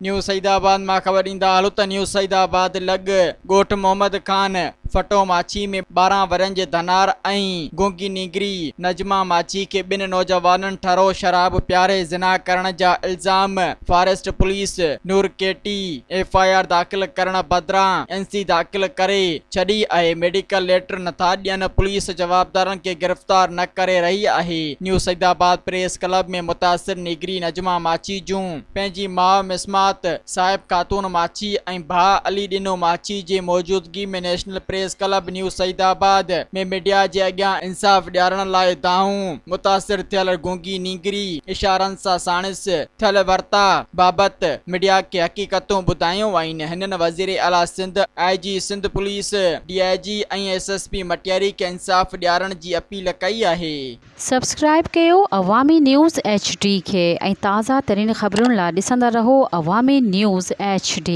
News Saidabad मां ख़बर ॾींदा हलो त न्यूज़ सईदाबाद लॻ ॻोठ मोहम्मद खान फटो माची में 12 वरनि जे धनार ऐं गुंगी नीगरी नजमा माची के ॿिनि नौजवाननि ठरो शराब प्यारे ज़िना करण जा इल्ज़ाम। फॉरेस्ट पुलिस नूर केटी FIR दाख़िल करण बदिरां NC दाख़िल करे छॾी आहे। मेडिकल लेटर नथा ॾियनि, पुलिस जवाबदारनि खे गिरफ़्तार न करे रही आहे। न्यूज़ सईदाबाद प्रेस क्लब में मुतासिर नीगरी नजमा माची जूं पंहिंजी माउ मिसमात साहिब खातून माची ऐं भाउ अली ॾिनो माची जे मौजूदगी में national press club news Saeedabad में मीडिया जे अॻियां इंसाफ़ ॾियारण लाइ दाहूं। मुतासिर थियल गुंगी नीगरी इशारनि सां साणिस थियल वर्ता बाबति मीडिया खे हक़ीक़तूं ॿुधायूं आहिनि। हिननि वज़ीर आला Sindh, IG Sindh police, DIG ऐं SSP मटियारी खे इंसाफ़ ॾियारण जी अपील कई आहे। सब्सक्राइब कयो अवामी न्यूज़ HD खे ऐं ताज़ा तरीन ख़बरुनि लाइ ॾिसंदा रहो अवामी न्यूज़ HD।